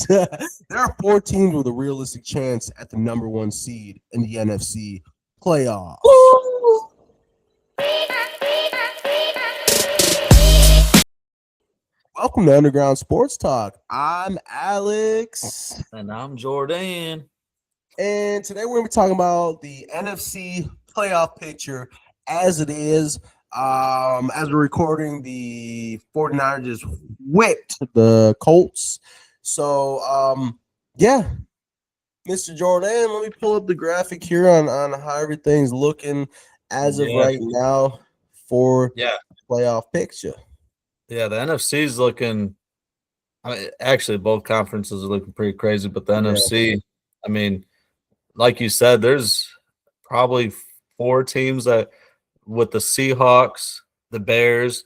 There are 4 teams with a realistic chance at the number 1 seed in the NFC playoffs. Welcome to Underground Sports Talk. I'm Alex. And I'm Jordan. And today we're going to be talking about the NFC playoff picture as it is. As we're recording, the 49ers just whipped the Colts. So, yeah, Mr. Jordan, let me pull up the graphic here on how everything's looking as of right now for the playoff picture. Yeah, the NFC is looking – I mean, actually, both conferences are looking pretty crazy, but the NFC, I mean, like you said, there's probably 4 teams that – with the Seahawks, the Bears,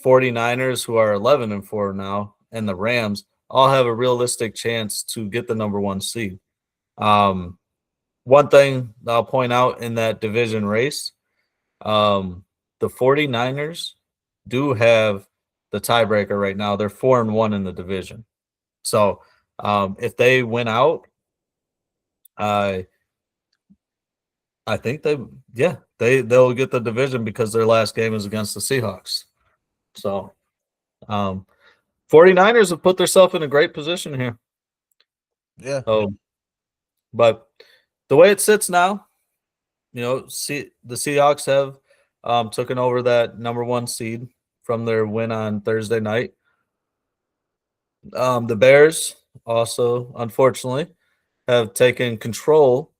49ers, who are 11-4 now, and the Rams all have a realistic chance to get the number 1 seed. One thing that I'll point out in that division race, the 49ers do have the tiebreaker right now. They're 4-1 in the division. So if they win out, I think they'll get the division because their last game is against the Seahawks. So 49ers have put themselves in a great position here. Yeah. But the way it sits now, you know, the Seahawks have taken over that number 1 seed from their win on Thursday night. The Bears also, unfortunately, have taken control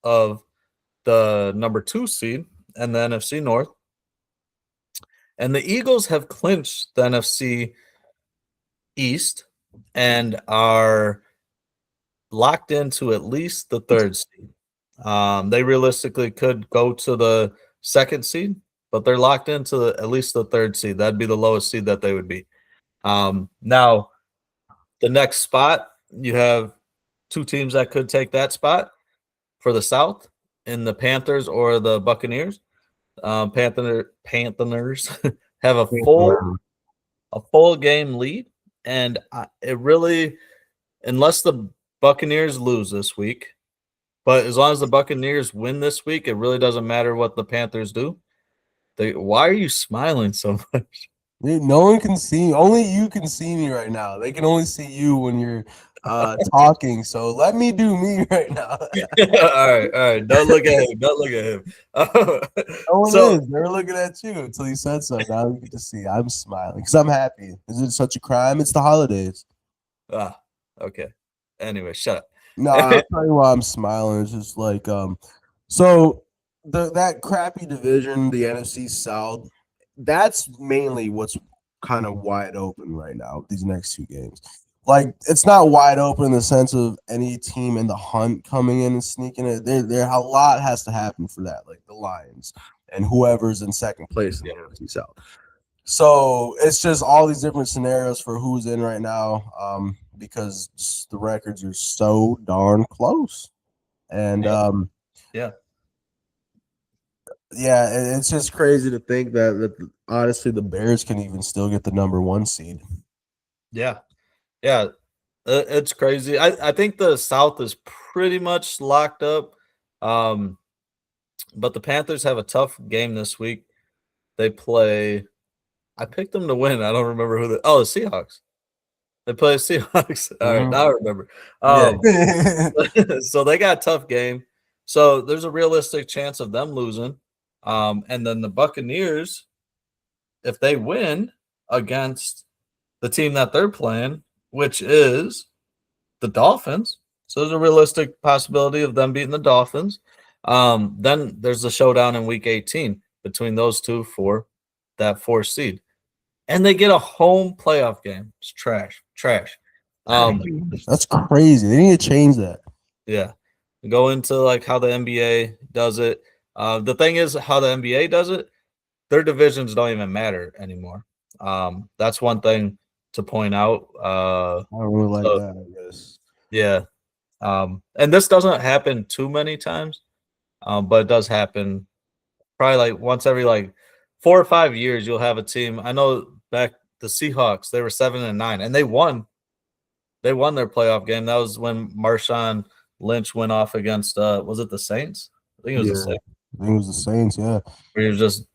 of the number 2 seed and the NFC North. And the Eagles have clinched the NFC East and are locked into at least the 3rd seed. They realistically could go to the 2nd seed, but they're locked into at least the 3rd seed. That'd be the lowest seed that they would be. Now, the next spot, you have 2 teams that could take that spot for the South, in the Panthers or the Buccaneers. Panthers have a full game lead, and it really, unless the Buccaneers lose this week, but as long as the Buccaneers win this week, it really doesn't matter what the Panthers do. Why are you smiling so much? No one can see. Only you can see me right now. They can only see you when you're talking. So let me do me right now. All right. Don't look at him. Don't look at him. No one is. They're looking at you until you said so. Now you get to see. I'm smiling because I'm happy. Is it such a crime? It's the holidays. Okay. Anyway, shut up. No, I'll tell you why I'm smiling. It's just like so that crappy division, the NFC South. That's mainly what's kind of wide open right now, these next 2 games. Like, it's not wide open in the sense of any team in the hunt coming in and sneaking it. There a lot has to happen for that, like the Lions and whoever's in 2nd place in the NFC South. So it's just all these different scenarios for who's in right now, because the records are so darn close. And yeah, it's just crazy to think that honestly the Bears can even still get the number 1 seed. Yeah, it's crazy. I think the South is pretty much locked up, but the Panthers have a tough game this week. They play – I picked them to win. I don't remember who – the Seahawks. They play the Seahawks. All right, now I remember. So they got a tough game. So there's a realistic chance of them losing. And then the Buccaneers, if they win against the team that they're playing, which is the Dolphins, so there's a realistic possibility of them beating the Dolphins. Then there's a showdown in Week 18 between those two for that 4th seed. And they get a home playoff game. It's trash. That's crazy. They need to change that. Yeah. Go into like how the NBA does it. The thing is, how the NBA does it, their divisions don't even matter anymore. That's one thing to point out. I don't really like that, I guess. Yeah. And this doesn't happen too many times, but it does happen probably like once every like 4 or 5 years. You'll have a team. I know back the Seahawks, they were 7-9, and they won they won their playoff game. That was when Marshawn Lynch went off against was it the Saints? I think it was the Saints. I think it was the Saints, yeah. Where he was just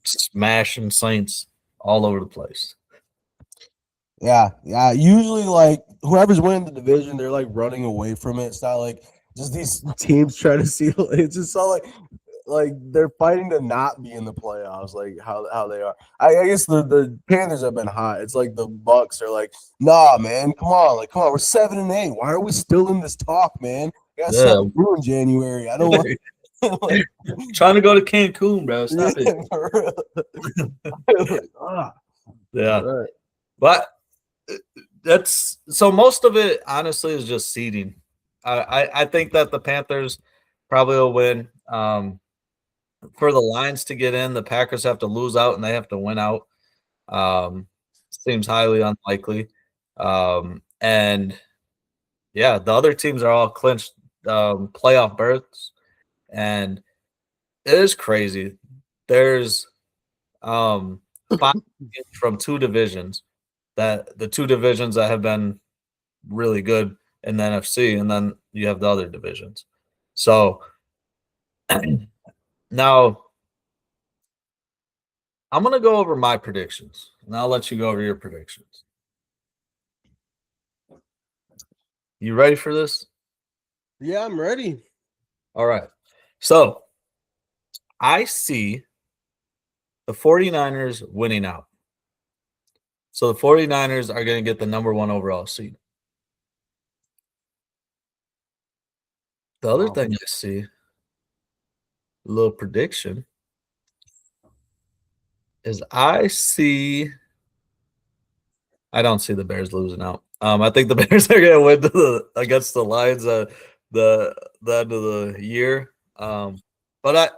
smashing Saints all over the place. Yeah. Usually, like, whoever's winning the division, they're like running away from it. It's not like just these teams trying to see. It's just so like they're fighting to not be in the playoffs, like how they are. I guess the Panthers have been hot. It's like the Bucks are like, nah, man, come on, we're 7-8. Why are we still in this talk, man? We got something to do in January. I don't want like, trying to go to Cancun, bro. Stop it. Yeah, right. But that's so most of it honestly is just seeding. I think that the Panthers probably will win. For the Lions to get in, the Packers have to lose out and they have to win out. Seems highly unlikely. And yeah, the other teams are all clinched playoff berths, and it is crazy. There's 5 teams from 2 divisions, that the 2 divisions that have been really good in the NFC, and then you have the other divisions. So now I'm going to go over my predictions, and I'll let you go over your predictions. You ready for this? Yeah, I'm ready. All right. So I see the 49ers winning out. So the 49ers are going to get the number 1 overall seed. The other thing I see, a little prediction, is I don't see the Bears losing out. I think the Bears are going to win against the Lions the end of the year. But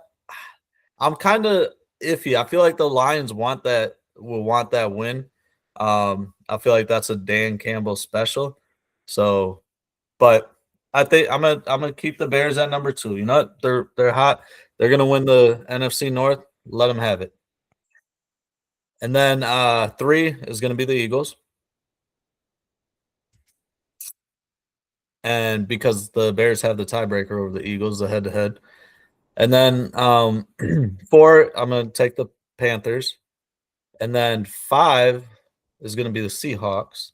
I'm kind of iffy. I feel like the Lions will want that win. I feel like that's a Dan Campbell special. So, but I think I'm gonna keep the Bears at number 2. You know what? They're hot. They're gonna win the NFC North. Let them have it. And then 3 is gonna be the Eagles. And because the Bears have the tiebreaker over the Eagles, the head-to-head. And then 4, I'm going to take the Panthers. And then 5 is going to be the Seahawks.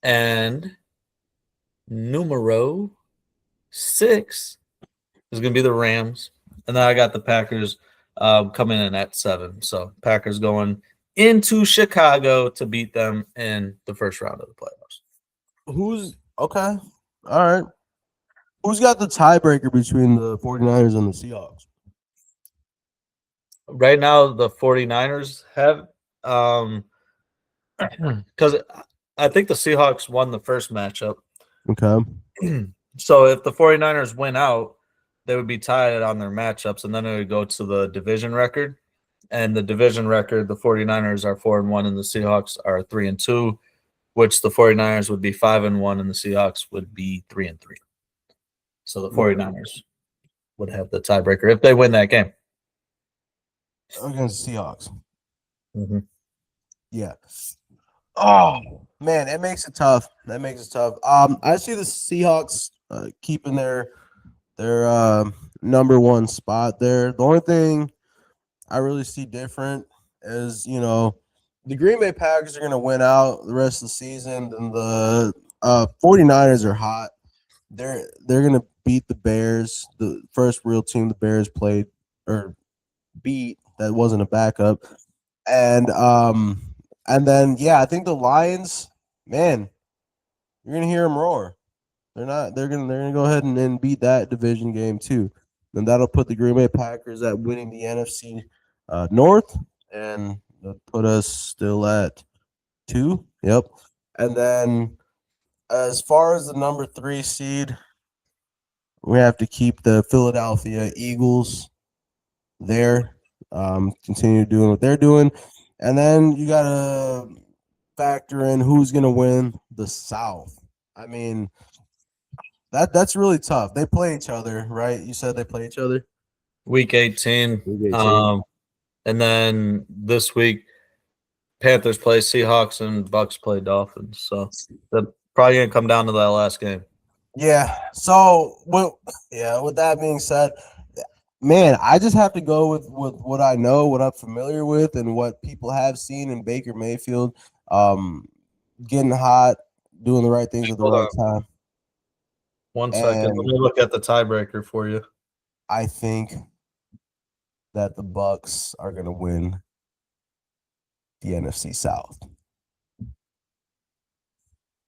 And numero 6 is going to be the Rams. And then I got the Packers coming in at 7. So Packers going into Chicago to beat them in the first round of the playoffs. Who's okay? All right. Who's got the tiebreaker between the 49ers and the Seahawks? Right now, the 49ers have because I think the Seahawks won the first matchup. Okay. So if the 49ers win out, they would be tied on their matchups, and then it would go to the division record. And the division record, the 49ers are 4-1 and the Seahawks are 3-2, which the 49ers would be 5-1 and the Seahawks would be 3-3. So the 49ers would have the tiebreaker if they win that game. Against the Seahawks. Mm-hmm. Yeah. Oh, man, it makes it tough. That makes it tough. I see the Seahawks keeping their number 1 spot there. The only thing I really see different is, the Green Bay Packers are going to win out the rest of the season, and the 49ers are hot. They're going to beat the Bears, the first real team the Bears played or beat that wasn't a backup. And then I think the Lions, man, you're going to hear them roar. They're going to go ahead and beat that division game too. And that'll put the Green Bay Packers at winning the NFC North, and put us still at 2. Yep. And then as far as the number 3 seed, we have to keep the Philadelphia Eagles there. Continue doing what they're doing. And then you got to factor in who's going to win the South. I mean, that's really tough. They play each other, right? You said they play each other? Week 18. And then this week, Panthers play Seahawks and Bucks play Dolphins. So they're probably gonna come down to that last game. Yeah. So, with that being said, man, I just have to go with what I know, what I'm familiar with, and what people have seen in Baker Mayfield. Getting hot, doing the right things at the Hold right on. time. 1 second. And Let me look at the tiebreaker for you. I think that the Bucks are going to win the NFC South.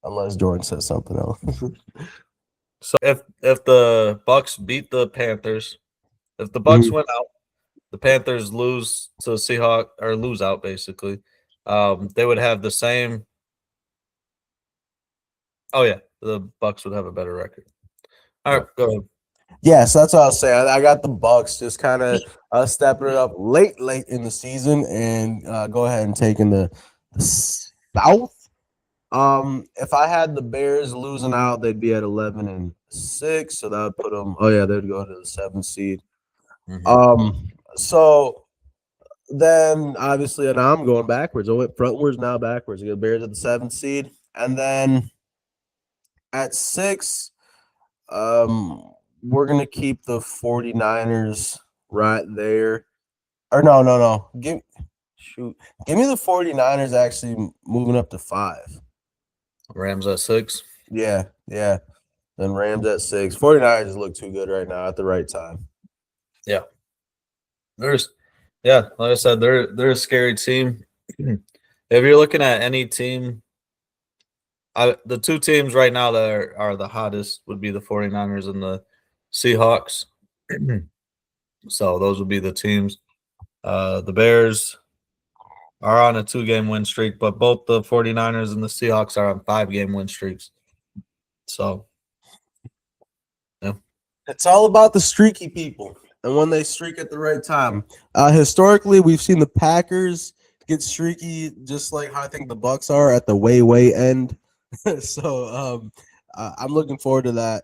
Unless Jordan says something else. So if the Bucks beat the Panthers, if the Bucks win out, the Panthers lose to Seahawks or lose out basically. They would have the same. Oh yeah, the Bucks would have a better record. All right, go ahead. Yes, that's what I was saying. I got the Bucks just kind of stepping it up late in the season, and go ahead and taking the South. If I had the Bears losing out, they'd be at 11-6, so that would put them. Oh yeah, they'd go to the 7th seed. So then obviously, now I'm going backwards. I went frontwards, now backwards. You got Bears at the 7th seed, and then at 6, we're gonna keep the 49ers right there. Or no. Give me the 49ers actually moving up to 5. Rams at 6. Yeah. Then Rams at 6. 49ers look too good right now at the right time. Yeah. Like I said, they're a scary team. If you're looking at any team, the two teams right now that are the hottest would be the 49ers and the Seahawks. So those would be the teams. The Bears are on a 2-game win streak, but both the 49ers and the Seahawks are on 5-game win streaks. So, yeah. It's all about the streaky people and when they streak at the right time. Historically, we've seen the Packers get streaky just like how I think the Bucks are at the way end. So I'm looking forward to that.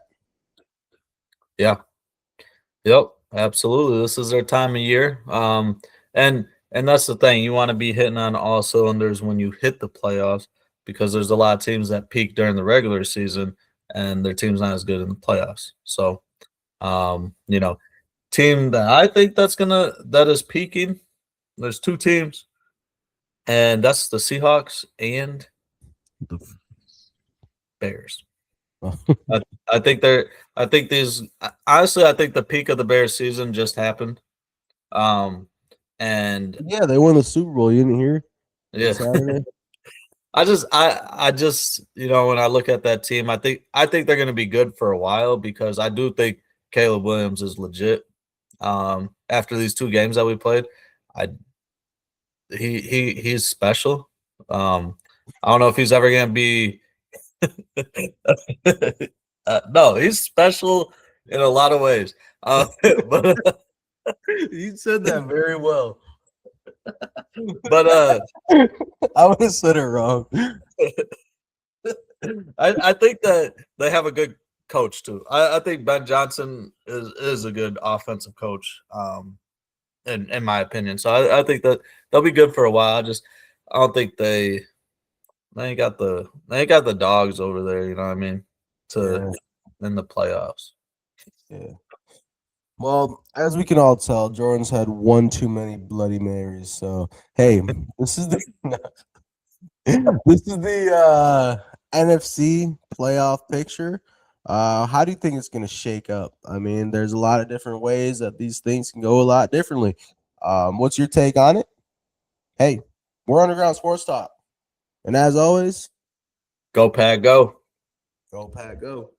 Yeah. Yep, absolutely. This is their time of year. And that's the thing. You want to be hitting on all cylinders when you hit the playoffs because there's a lot of teams that peak during the regular season and their team's not as good in the playoffs. So, team that I think that is peaking, there's 2 teams, and that's the Seahawks and the Bears. I think I think the peak of the Bears season just happened. And yeah, they won the Super Bowl. You didn't hear? Yeah. I just when I look at that team, I think they're going to be good for a while because I do think Caleb Williams is legit. After these 2 games that we played, he's special. I don't know if he's ever going to be. No, he's special in a lot of ways. But you said that very well. But I would have said it wrong. I think that they have a good coach too. I think Ben Johnson is a good offensive coach, in my opinion. So I think that they'll be good for a while. I don't think they ain't got the dogs over there. You know what I mean? In the playoffs. Yeah. Well, as we can all tell, Jordan's had one too many Bloody Marys. So hey, this is the NFC playoff picture. How do you think it's going to shake up? I mean, there's a lot of different ways that these things can go a lot differently. What's your take on it? Hey, we're Underground Sports Talk. And as always, go Pack, go. Go Pack, go.